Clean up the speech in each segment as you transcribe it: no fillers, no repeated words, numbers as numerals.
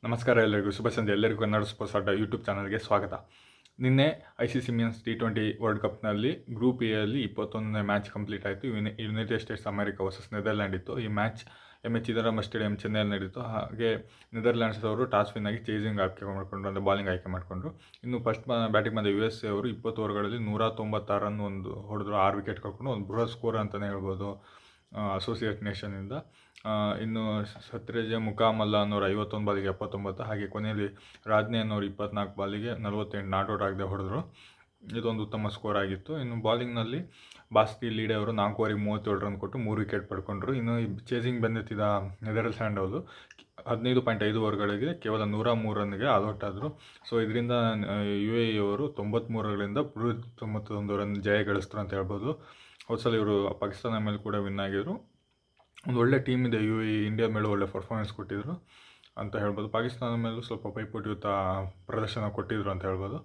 ನಮಸ್ಕಾರ ಎಲ್ಲರಿಗೂ ಶುಭ ಸಂಜೆ. ಎಲ್ಲರಿಗೂ ಕನ್ನಡ ಸ್ಪೋರ್ಟ್ಸ್ ಆಟ ಯೂಟ್ಯೂಬ್ ಚಾನಲ್ಗೆ ಸ್ವಾಗತ. ನಿನ್ನೆ ICC ಮೆನ್ಸ್ T20 ವರ್ಲ್ಡ್ ಕಪ್ನಲ್ಲಿ ಗ್ರೂಪ್ ಎಯಲ್ಲಿ 21ನೇ ಮ್ಯಾಚ್ ಕಂಪ್ಲೀಟ್ ಆಯಿತು. United States America versus Netherland ಇತ್ತು. ಈ ಮ್ಯಾಚ್ ಚಿದಂಬರಂ ಸ್ಟೇಡಿಯಂ ಚೆನ್ನೈಯಲ್ಲಿ ನಡೀತು. ಹಾಗೆ ನೆದರ್ಲ್ಯಾಂಡ್ಸ್ ಅವರು ಟಾಸ್ ವಿನ್ ಆಗಿ ಚೇಸಿಂಗ್ ಆಯ್ಕೆ ಮಾಡಿಕೊಂಡ್ರು, ಅಂದರೆ ಬಾಲಿಂಗ್ ಆಯ್ಕೆ ಮಾಡಿಕೊಂಡ್ರು. ಇನ್ನು ಫಸ್ಟ್ ಬ್ಯಾಟಿಂಗ್ ಬಂದ USA ಅವರು 20 ಓವರ್ಗಳಲ್ಲಿ 196 ರನ್ ಹೊಡೆದ್ರು, 6 ವಿಕೆಟ್ ಕಳ್ಕೊಂಡು ಒಂದು ಬೃಹತ್ ಸ್ಕೋರ್ ಅಂತಲೇ ಹೇಳ್ಬೋದು ಅಸೋಸಿಯೇಟ್ ನೇಷನಿಂದ. ಇನ್ನು ಸತ್ರೇಜ ಮುಕಾಮಲ್ಲ ಅನ್ನೋರು 51 ಬಾಲಿಗೆ 79, ಹಾಗೆ ಕೊನೆಯಲ್ಲಿ ರಾಜ್ನೆ ಅನ್ನೋರು 24 ಬಾಲಿಗೆ 48 ನಾಟ್ ಔಟ್ ಆಗದೆ ಹೊಡೆದ್ರು. ಇದೊಂದು ಉತ್ತಮ ಸ್ಕೋರ್ ಆಗಿತ್ತು. ಇನ್ನು ಬಾಲಿಂಗ್ನಲ್ಲಿ ಬಾಸ್ಕಿ ಲೀಡೆ ಅವರು 4 ಓವರಿಗೆ 37 ರನ್ ಕೊಟ್ಟು 3 ವಿಕೆಟ್ ಪಡ್ಕೊಂಡ್ರು. ಇನ್ನು ಈ ಚೇಸಿಂಗ್ ಬಂದೆತ್ತಿದ ನೆದರ್ಲ್ಯಾಂಡ್ ಅವರು 15.5 ಓವರ್ಗಳಿಗೆ ಕೇವಲ 103 ರನ್ಗೆ ಆಲ್ಔಟ್ ಆದರು. ಸೊ ಇದರಿಂದ UAE ಅವರು 93 ರನ್ಗಳಿಂದ 91 ರನ್ ಜಯ ಗಳಿಸಿದ್ರು ಅಂತ ಹೇಳ್ಬೋದು. ಹೋದ್ಸಲ ಇವರು ಪಾಕಿಸ್ತಾನ ಮೇಲೆ ಕೂಡ ವಿನ್ ಆಗಿದ್ರು. ಒಂದು ಒಳ್ಳೆ ಟೀಮ್ ಇದೆ UAE. ಇಂಡಿಯಾ ಮೇಲೂ ಒಳ್ಳೆ ಪರ್ಫಾರ್ಮೆನ್ಸ್ ಕೊಟ್ಟಿದ್ರು ಅಂತ ಹೇಳ್ಬೋದು. ಪಾಕಿಸ್ತಾನ ಮೇಲೂ ಸ್ವಲ್ಪ ಪೈಪೋಟಿಯುತ ಪ್ರದರ್ಶನ ಕೊಟ್ಟಿದ್ರು ಅಂತ ಹೇಳ್ಬೋದು.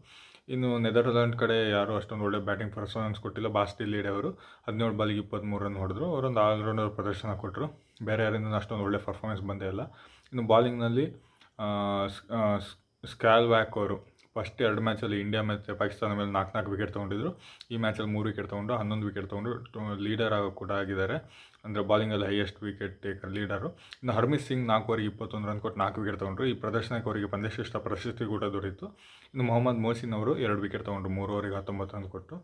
ಇನ್ನು ನೆದರ್ಲ್ಯಾಂಡ್ ಕಡೆ ಯಾರೂ ಅಷ್ಟೊಂದು ಒಳ್ಳೆ ಬ್ಯಾಟಿಂಗ್ ಪರ್ಫಾರ್ಮೆನ್ಸ್ ಕೊಟ್ಟಿಲ್ಲ. ಬಾಸ್ಟಿ ಲೀಡ್ ಅವರು 17 ಬಾಲಿಗೆ 23 ರನ್ ಹೊಡೆದ್ರು. ಅವರೊಂದು ಆಲ್ರೌಂಡರ್ ಪ್ರದರ್ಶನ ಕೊಟ್ಟರು. ಬೇರೆ ಯಾರಿಂದ ಅಷ್ಟೊಂದು ಒಳ್ಳೆ ಪರ್ಫಾರ್ಮೆನ್ಸ್ ಬಂದೇ ಇಲ್ಲ. ಇನ್ನು ಬಾಲಿಂಗ್ನಲ್ಲಿ ಸ್ಕ್ಯಾಲ್ವ್ಯಾಕ್ ಅವರು ಫಸ್ಟ್ 2 ಮ್ಯಾಚಲ್ಲಿ ಇಂಡಿಯಾ ಮತ್ತು ಪಾಕಿಸ್ತಾನ ಮೇಲೆ 4 ವಿಕೆಟ್ ತೊಗೊಂಡಿದ್ರು. ಈ ಮ್ಯಾಚಲ್ಲಿ 3 ವಿಕೆಟ್ ತೊಗೊಂಡು 11 ವಿಕೆಟ್ ತೊಗೊಂಡು ಲೀಡರ್ ಕೂಡ ಆಗಿದ್ದಾರೆ. ಅಂದರೆ ಬಾಲಿಂಗಲ್ಲಿ ಹೈಯೆಸ್ಟ್ ವಿಕೆಟ್ ಟೇಕರ್ ಲೀಡರು. ಇನ್ನು ಹರ್ಮಿತ್ ಸಿಂಗ್ 4 ಓವರಿಗೆ 21 ರನ್ ಕೊಟ್ಟು 4 ವಿಕೆಟ್ ತೊಗೊಂಡ್ರು. ಈ ಪ್ರದರ್ಶನಕ್ಕೆ ಅವರಿಗೆ ಪಂದ್ಯಶ್ರೇಷ್ಠ ಪ್ರಶಸ್ತಿ ಕೂಡ ದೊರೆಯಿತು. ಇನ್ನು ಮೊಹಮ್ಮದ್ ಮೊಹಸಿನ್ ಅವರು 2 ವಿಕೆಟ್ ತೊಗೊಂಡ್ರು, 3 ಓವರಿಗೆ 19 ರನ್ ಕೊಟ್ಟು.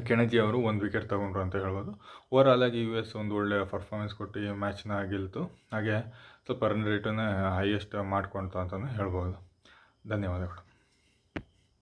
ಕೆಣಜಿ ಅವರು 1 ವಿಕೆಟ್ ತೊಗೊಂಡ್ರು ಅಂತ ಹೇಳ್ಬೋದು. ಓವರಾಲ್ ಆಗಿ US ಒಂದು ಒಳ್ಳೆಯ ಪರ್ಫಾರ್ಮೆನ್ಸ್ ಕೊಟ್ಟು ಈ ಮ್ಯಾಚ್ನ ಗೆಲ್ತು. ಹಾಗೆ ಸ್ವಲ್ಪ ರನ್ ರೇಟನ್ನು ಹೈಯೆಸ್ಟ್ ಮಾಡ್ಕೊಳ್ತು ಅಂತಲೇ ಹೇಳ್ಬೋದು. ಧನ್ಯವಾದಗಳು.